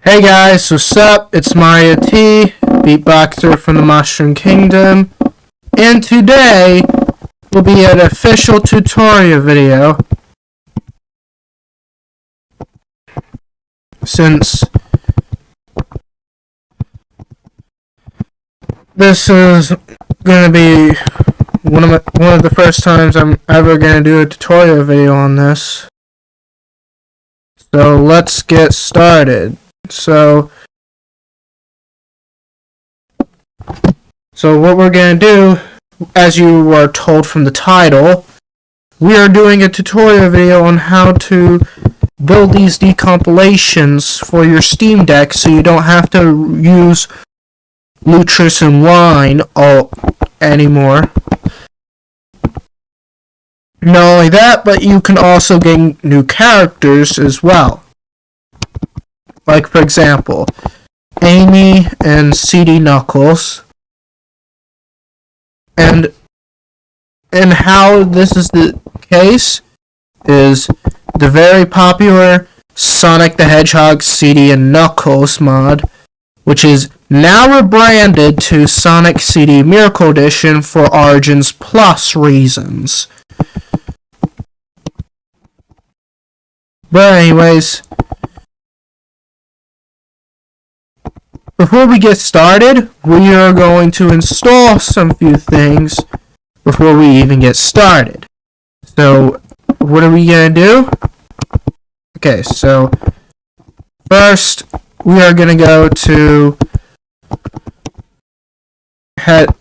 Hey guys, what's up? It's Mario T, beatboxer from the Mushroom Kingdom, and today will be an official tutorial video since this is going to be one of the first times I'm ever going to do a tutorial video on this. So let's get started. So what we're going to do, as you were told from the title, we are doing a tutorial video on how to build these decompilations for your Steam Deck so you don't have to use Lutris and Wine anymore. Not only that, but you can also gain new characters as well. Like, for example, Amy and CD Knuckles. And how this is the case is the very popular Sonic the Hedgehog CD and Knuckles mod, which is now rebranded to Sonic CD Miracle Edition for Origins Plus reasons. But anyways, before we get started, we are going to install some few things before we even get started. So, what are we going to do? Okay, so first we are going to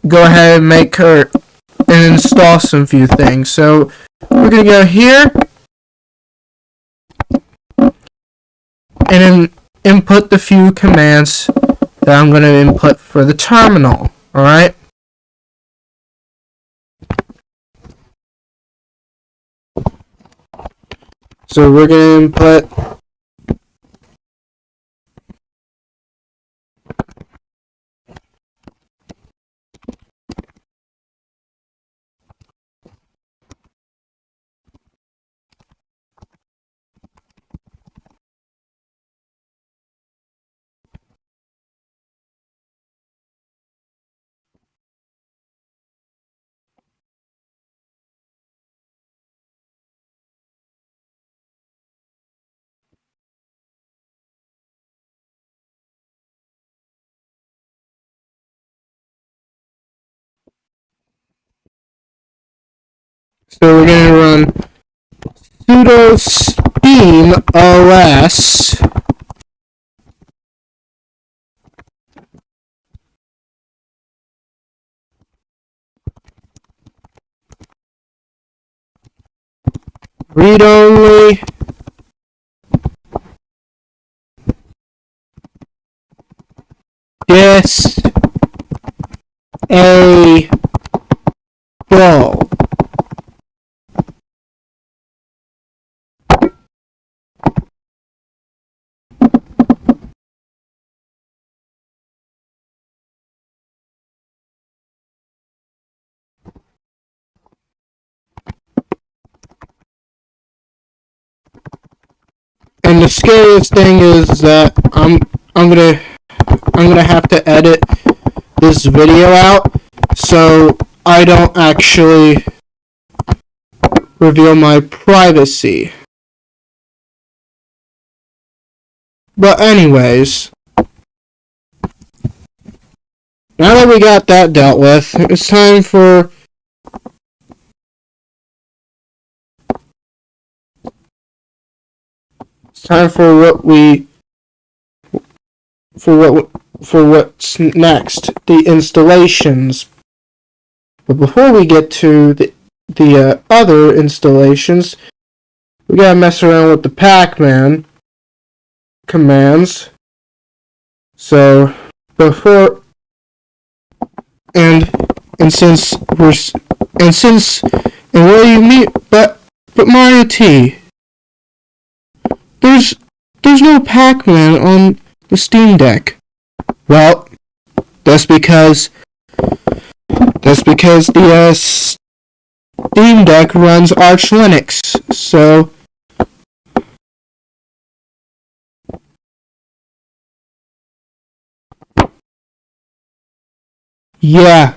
go ahead and make her and install some few things. So, we're going to go here and then input the few commands that I'm going to input for the terminal. Alright? So we're going to input So we're going to run sudo steam os read only disable. And the scariest thing is that I'm gonna have to edit this video out so I don't actually reveal my privacy. But anyways, now that we got that dealt with, it's time for what's next, the installations. But before we get to the other installations, we gotta mess around with the Pac-Man commands. So before and since what do you mean? But Mario T, there's no Pac-Man on the Steam Deck. Well, that's because the Steam Deck runs Arch Linux. So Yeah.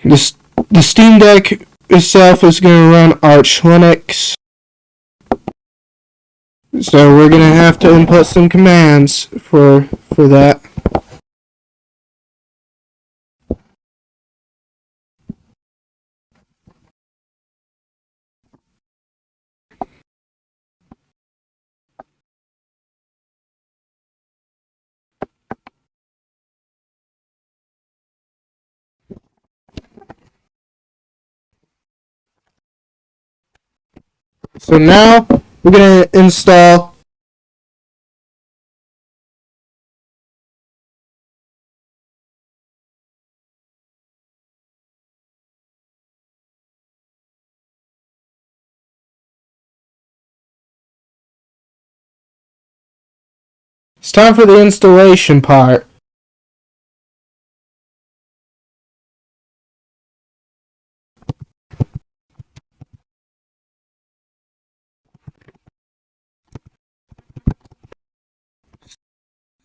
The Steam Deck itself is going to run Arch Linux. So we're going to have to input some commands for that. So now we're going to install It's time for the installation part.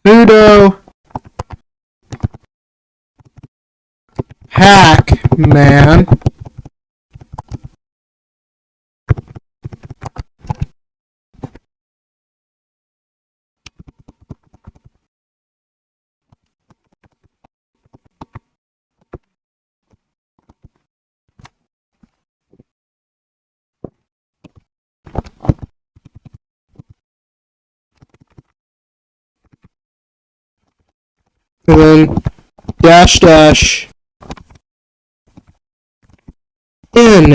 Sudo hackman and then dash in.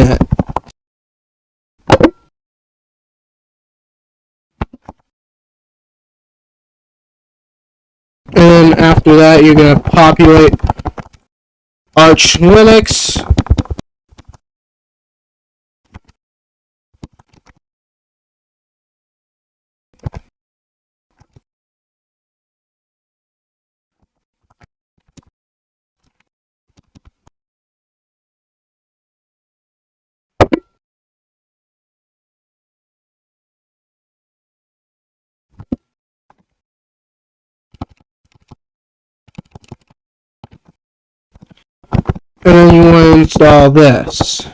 And after that, you're going to populate Arch Linux. And then you want to install this.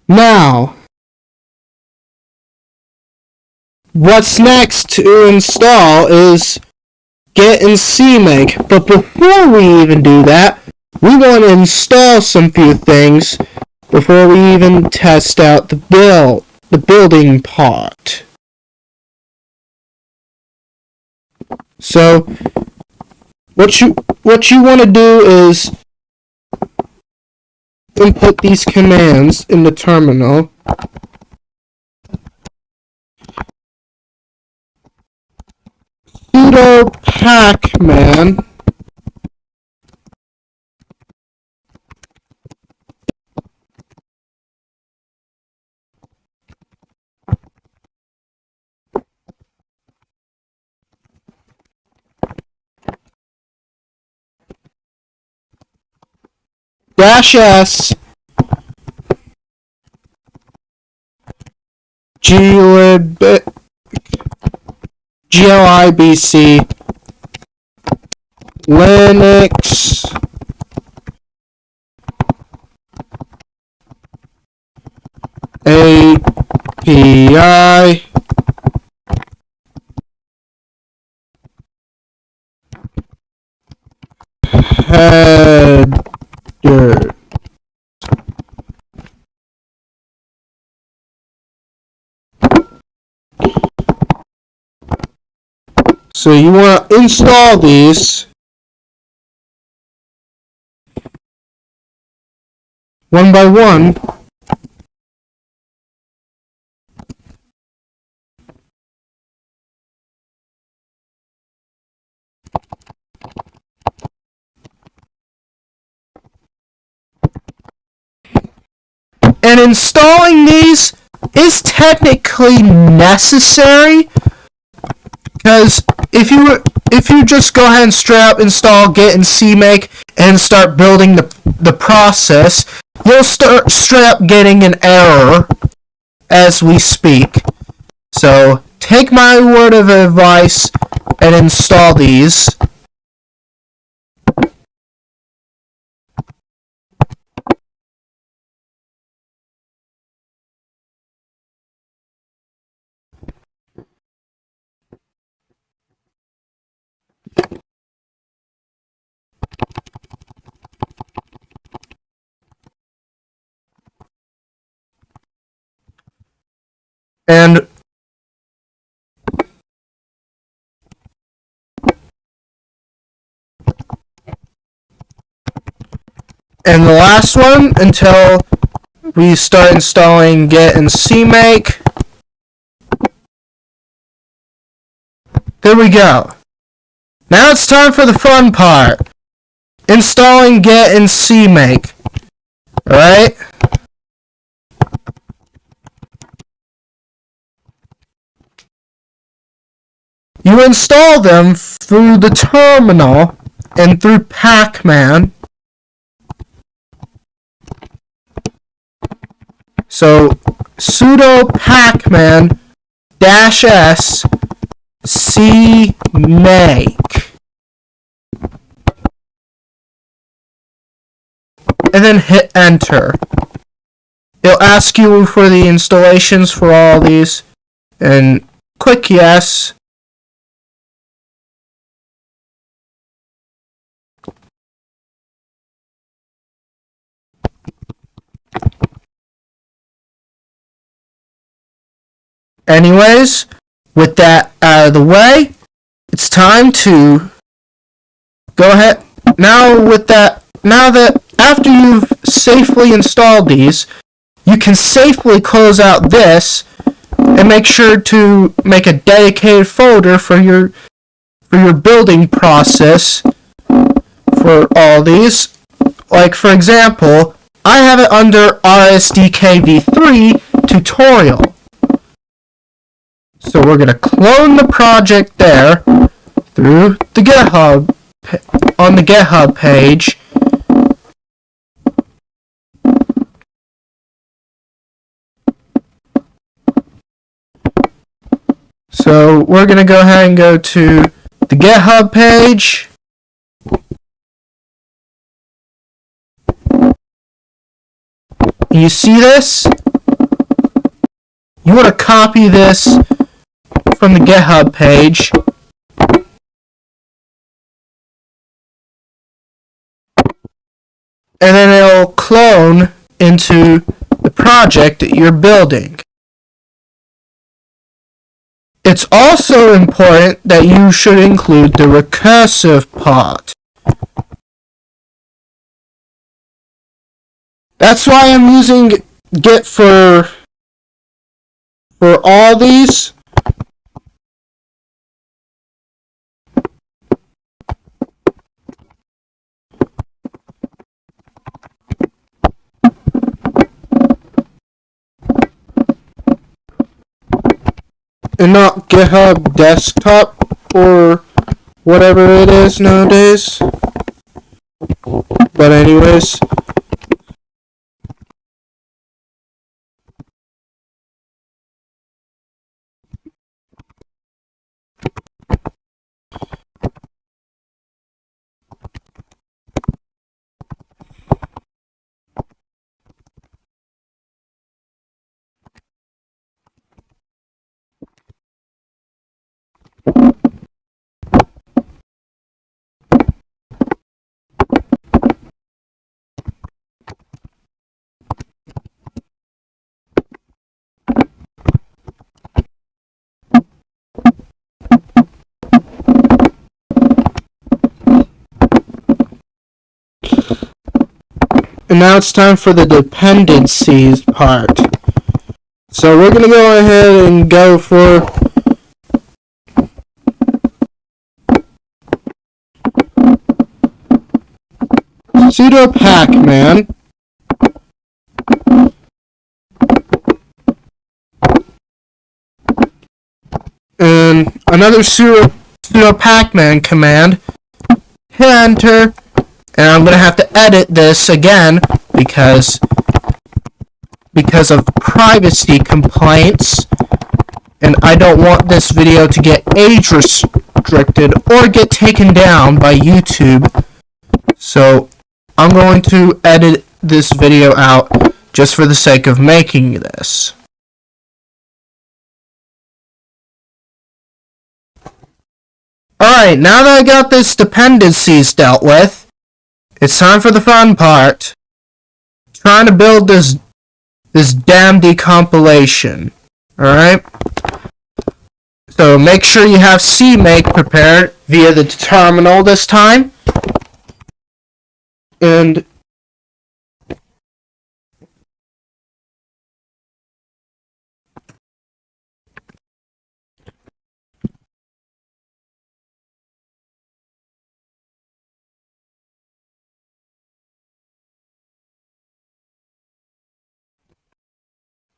Now, what's next to install is Git and CMake. But before we even do that, we want to install some few things before we even test out the building part. So, what you want to do is input these commands in the terminal. Sudo pacman -s glibc Linux API header. So you want to install these one by one. And installing these is technically necessary, because if you just go ahead and straight up install Git and CMake and start building the process, you'll start straight up getting an error as we speak. So take my word of advice and install these. And the last one until we start installing Git and CMake. There we go. Now it's time for the fun part. Installing Git and CMake. Alright? You install them through the terminal and through Pacman. So sudo pacman -s cmake. And then hit enter. It'll ask you for the installations for all these, and click yes. Anyways, with that out of the way, it's time to go ahead. Now that after you've safely installed these, you can safely close out this and make sure to make a dedicated folder for your building process for all these. Like for example, I have it under RSDKv3 tutorial. So we're going to clone the project there through the GitHub, on the GitHub page. So we're going to go ahead and go to the GitHub page. You see this? You want to copy this from the GitHub page. And then it'll clone into the project that you're building. It's also important that you should include the recursive part. That's why I'm using Git for all these. And not GitHub desktop or whatever it is nowadays. But anyways. And now it's time for the dependencies part. So we're going to go ahead and go for sudo pacman and another sudo pacman command. Hit enter. And I'm going to have to edit this again because of privacy complaints, and I don't want this video to get age restricted or get taken down by YouTube. So I'm going to edit this video out just for the sake of making this. Alright, now that I got this dependencies dealt with, it's time for the fun part. Trying to build this damn decompilation. Alright? So make sure you have CMake prepared via the terminal this time. And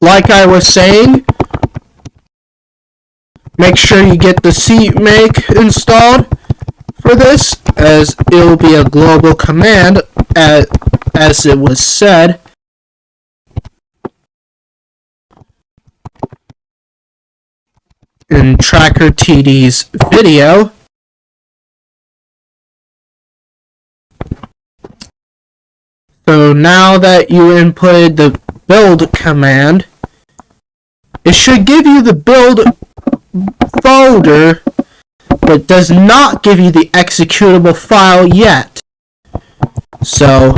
like I was saying, make sure you get the CMake installed for this, as it will be a global command, as it was said. In Tracker TD's video. So now that you inputted the build command, it should give you the build folder, but does not give you the executable file yet. So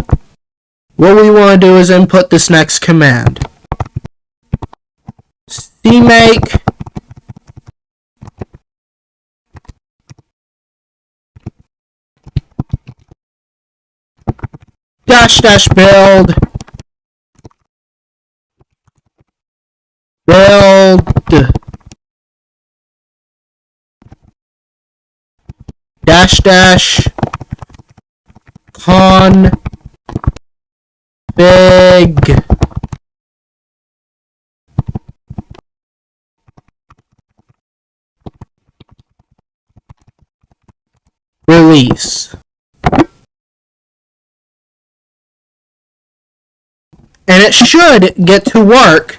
what we want to do is input this next command. CMake --build --config release. And it should get to work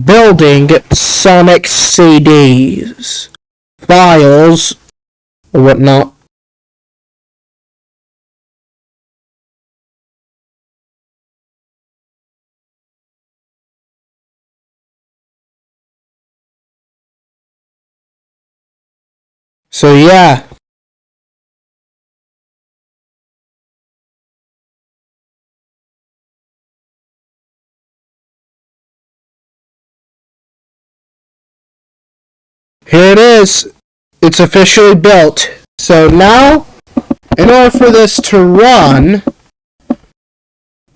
building Sonic CDs, files, or whatnot. So yeah. Here it is. It's officially built. So now, in order for this to run,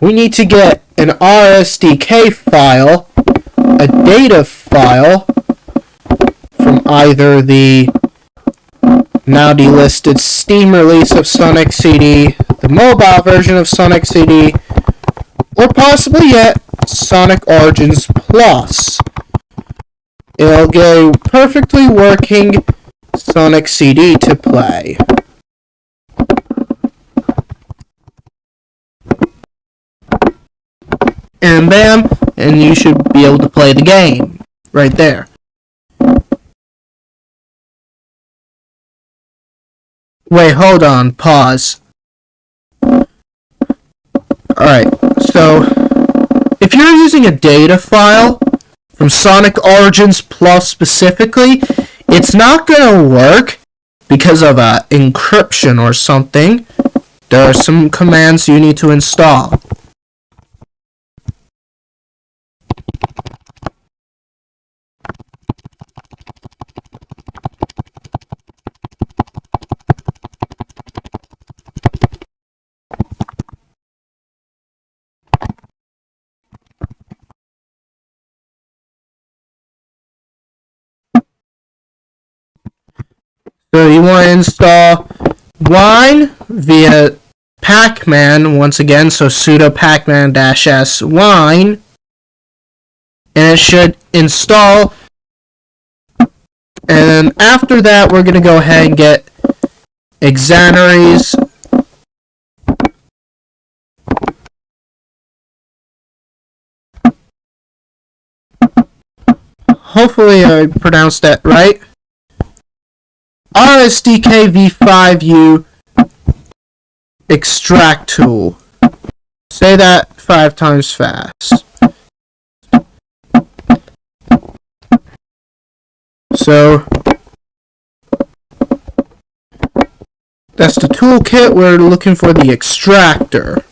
we need to get an RSDK file, a data file, from either the now delisted Steam release of Sonic CD, the mobile version of Sonic CD, or possibly yet Sonic Origins Plus. It'll get a perfectly working Sonic CD to play. And bam, and you should be able to play the game right there. Wait, hold on, pause. Alright, so if you're using a data file from Sonic Origins Plus specifically, it's not gonna work because of encryption or something. There are some commands you need to install. So you want to install wine via pacman once again, so sudo pacman-s wine, and it should install. And after that, we're going to go ahead and get Xanaries hopefully I pronounced that right. RSDK v5u extract tool. Say that 5 times fast. So that's the toolkit. We're looking for the extractor.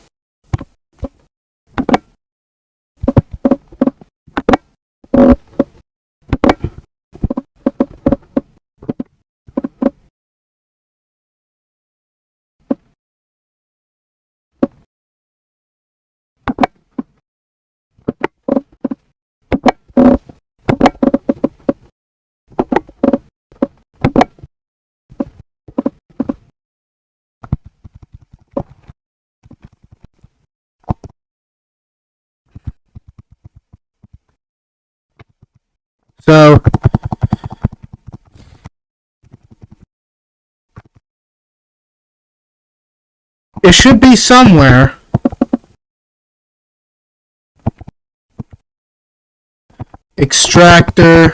So it should be somewhere. Extractor.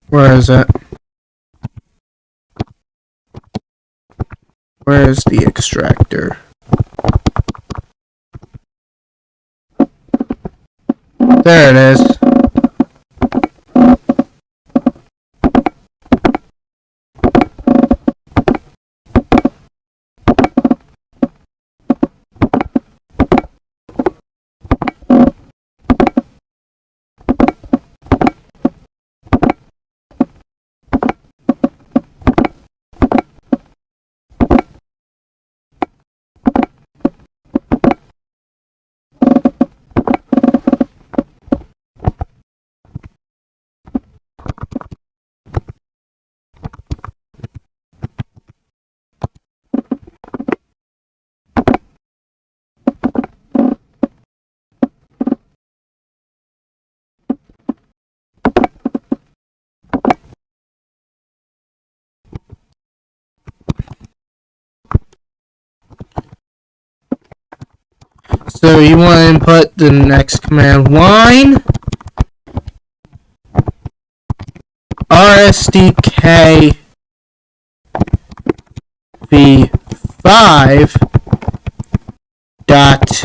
Where is it? Where is the extractor? There it is. So you want to input the next command line RSDK v5 dot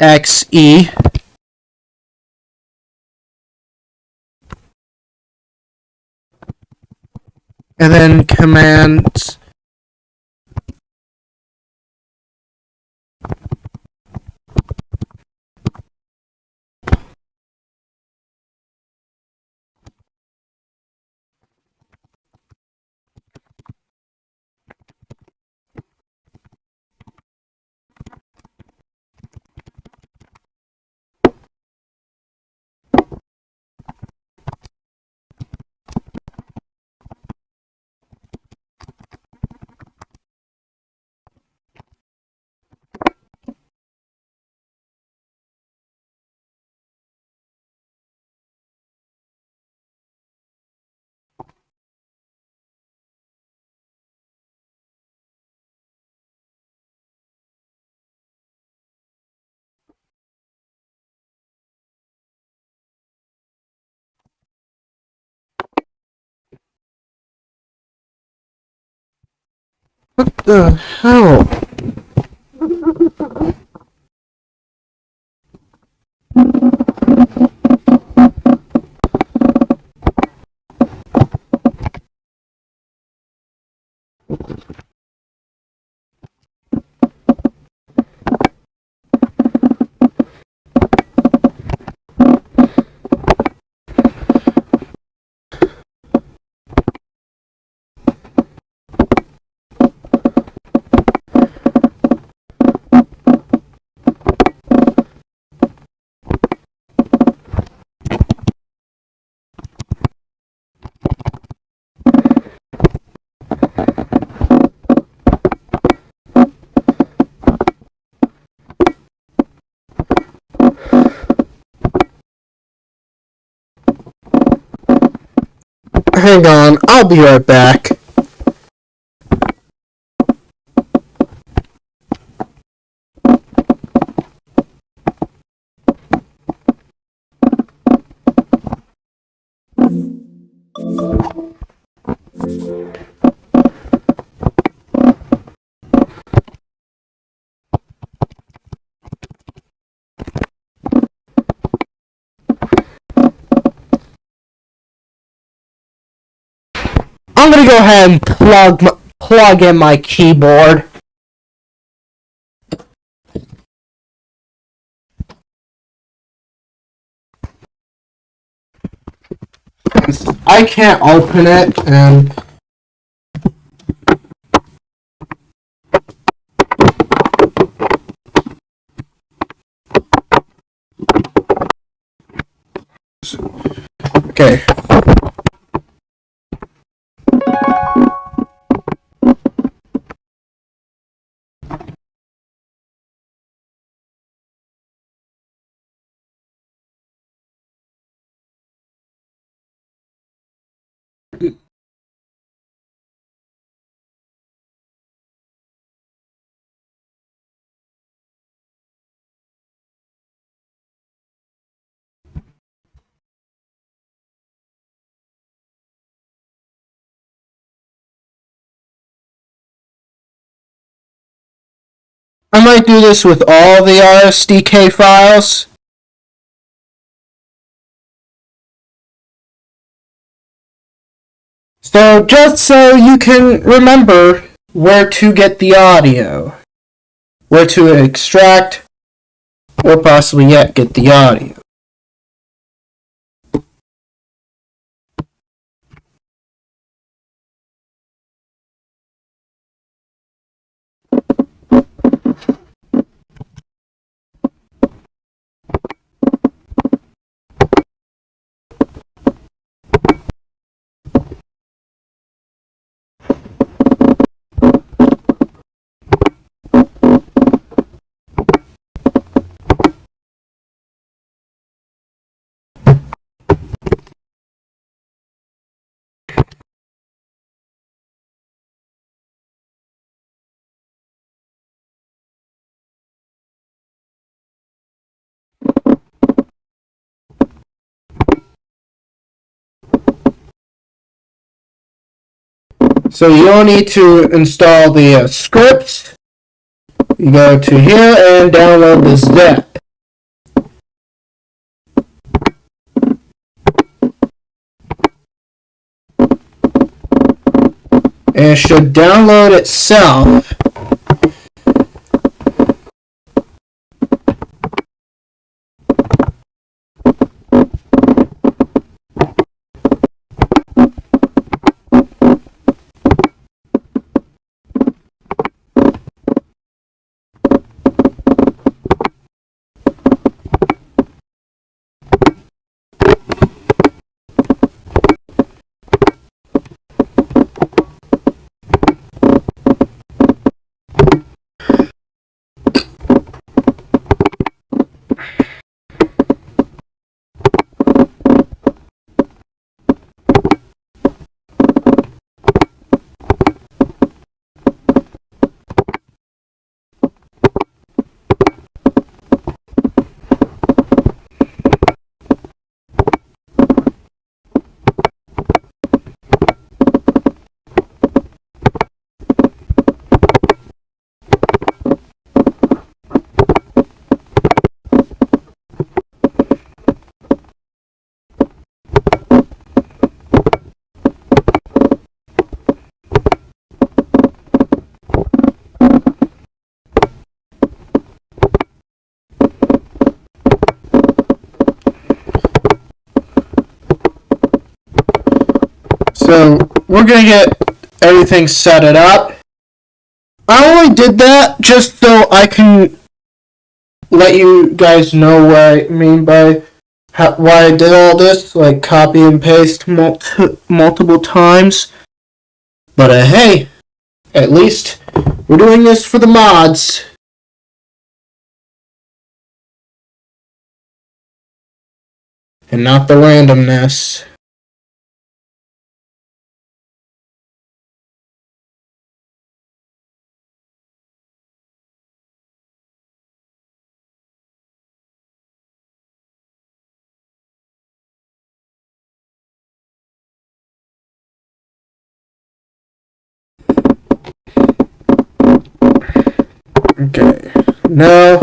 exe, and then commands what the hell? Hang on, I'll be right back. I'm gonna go ahead and plug in my keyboard. I can't open it, and okay. I might do this with all the RSDK files. So just so you can remember where to get the audio, where to extract, or possibly yet get the audio. So you don't need to install the script. You go to here and download the zip. And it should download itself. So we're gonna get everything set it up. I only did that just so I can let you guys know what I mean by why I did all this, like copy and paste multiple times. But hey, at least we're doing this for the mods. And not the randomness. Okay, now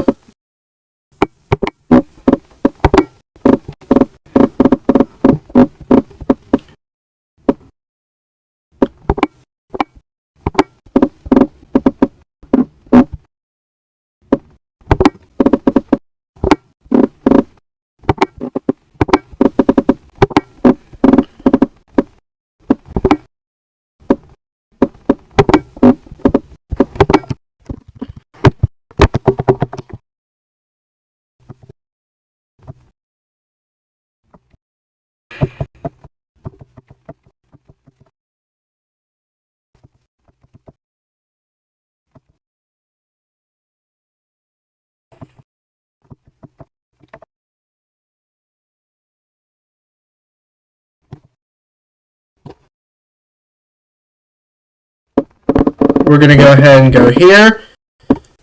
we're going to go ahead and go here.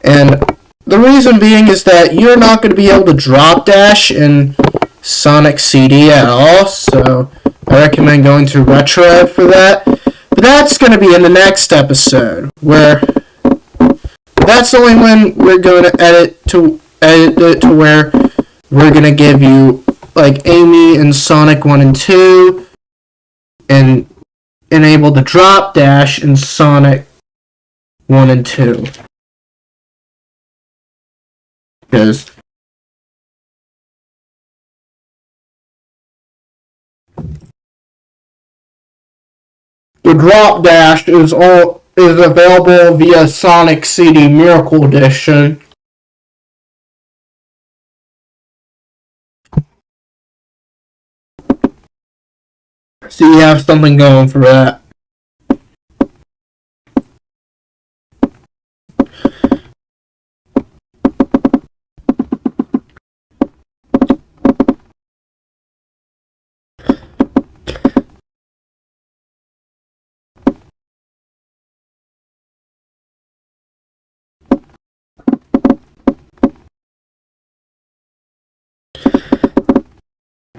And the reason being is that you're not going to be able to drop dash in Sonic CD at all, so I recommend going to Retro for that. But that's going to be in the next episode, where that's only when we're going to edit it to where we're going to give you like Amy and Sonic 1 and 2 and enable the drop dash in Sonic 1 and 2. Because the drop dash is available via Sonic CD Miracle Edition. So you have something going for that.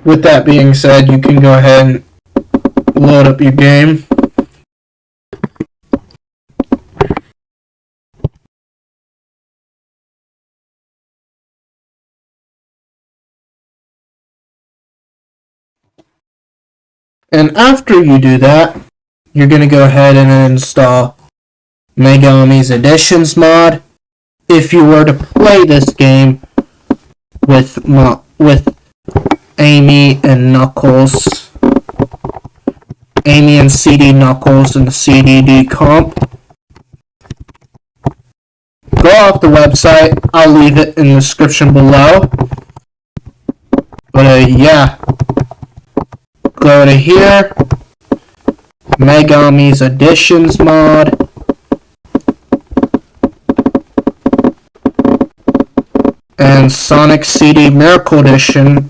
With that being said, you can go ahead and load up your game. And after you do that, you're going to go ahead and install Megami's Editions mod. If you were to play this game with Amy and Knuckles, Amy and CD Knuckles and the CDD comp, go off the website. I'll leave it in the description below. But yeah, go to here, Megami's Editions mod, and Sonic CD Miracle Edition.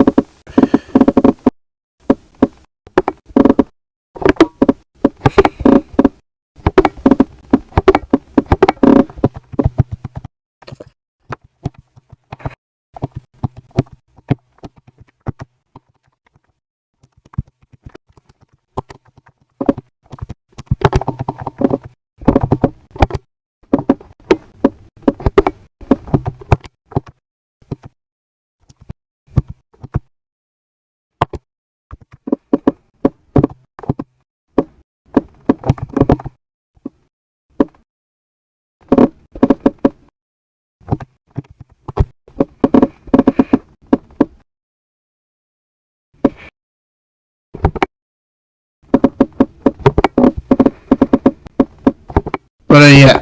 But yeah,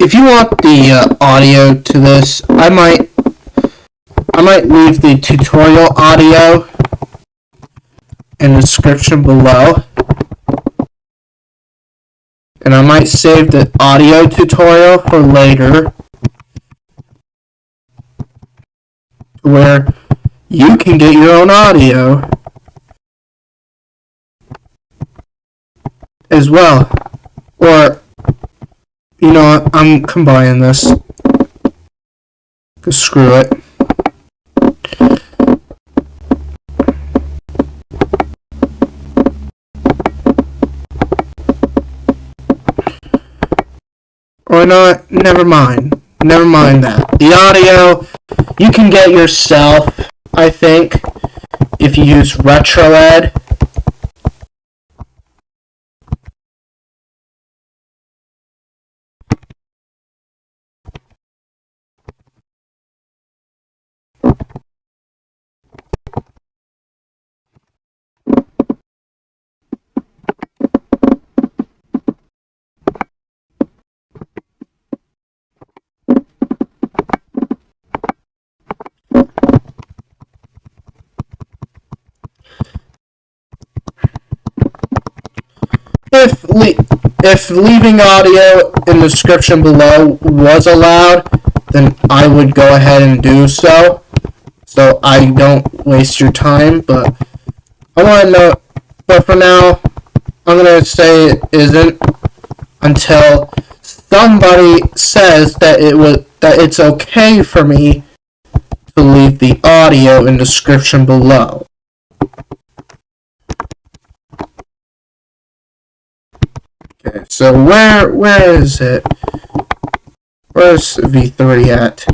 if you want the audio to this, I might leave the tutorial audio in the description below, and I might save the audio tutorial for later, where you can get your own audio as well. Or, you know what, I'm combining this. Screw it. Or not, never mind. never mind that. The audio, you can get yourself, I think, if you use RetroEd. If leaving audio in the description below was allowed, then I would go ahead and do so I don't waste your time. But I want to know. But for now, I'm gonna say it isn't until somebody says that it's okay for me to leave the audio in the description below. Okay, so where is it? Where's V3 at?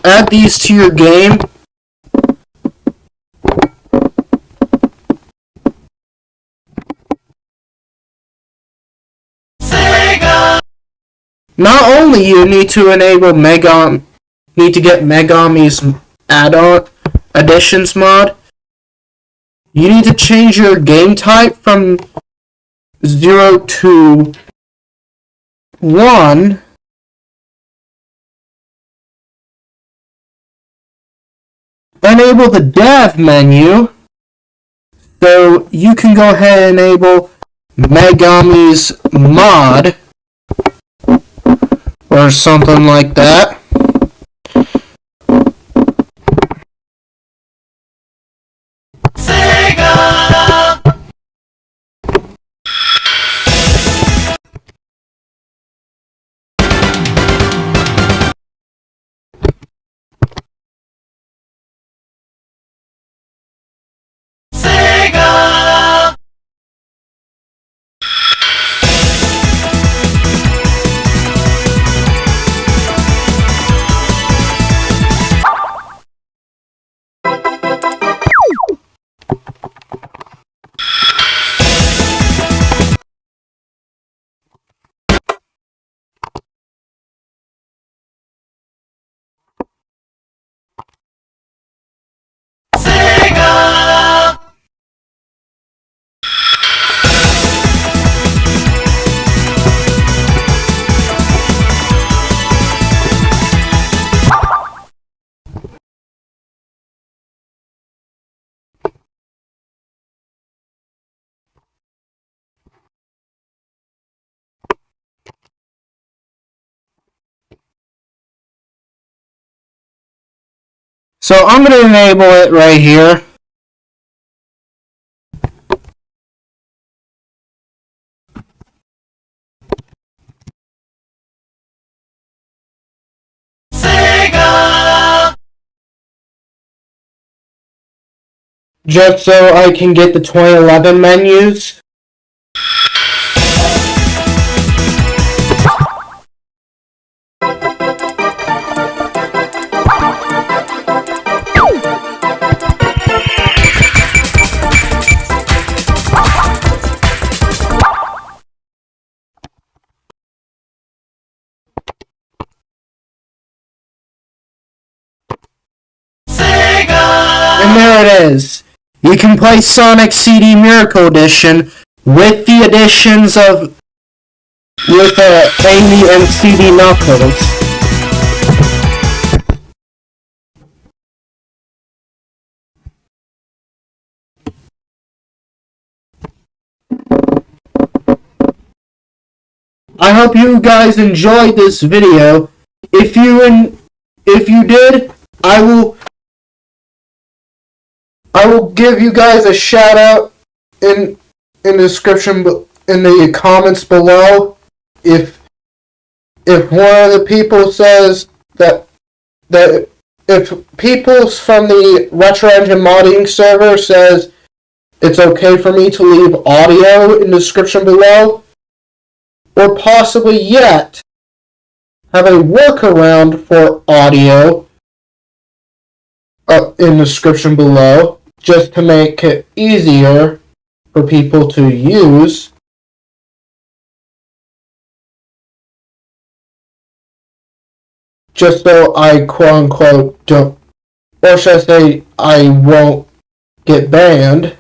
Add these to your game. Sega! Not only you need to enable need to get Megami's add-on additions mod, you need to change your game type from 0 to 1. Enable the dev menu so you can go ahead and enable Megami's mod or something like that. Sega! So I'm going to enable it right here. Sega! Just so I can get the 2011 menus. And there it is. You can play Sonic CD Miracle Edition with the additions of Amy and CD Knuckles. I hope you guys enjoyed this video. If you did, I will give you guys a shout out in the description, in the comments below. If one of the people says that if people from the Retro Engine modding server says it's okay for me to leave audio in the description below, or possibly yet have a workaround for audio in the description below, just to make it easier for people to use. Just so I quote unquote don't, or should I say I won't get banned.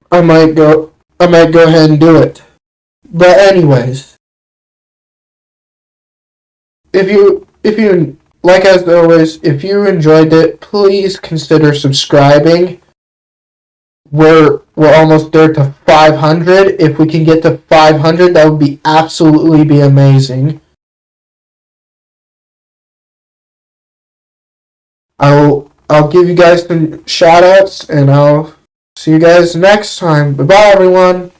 I might go ahead and do it. But anyways, if you like, as always, if you enjoyed it, please consider subscribing. We're almost there to 500. If we can get to 500, that would be absolutely amazing. I'll give you guys some shout outs, and I'll see you guys next time. Bye bye, everyone.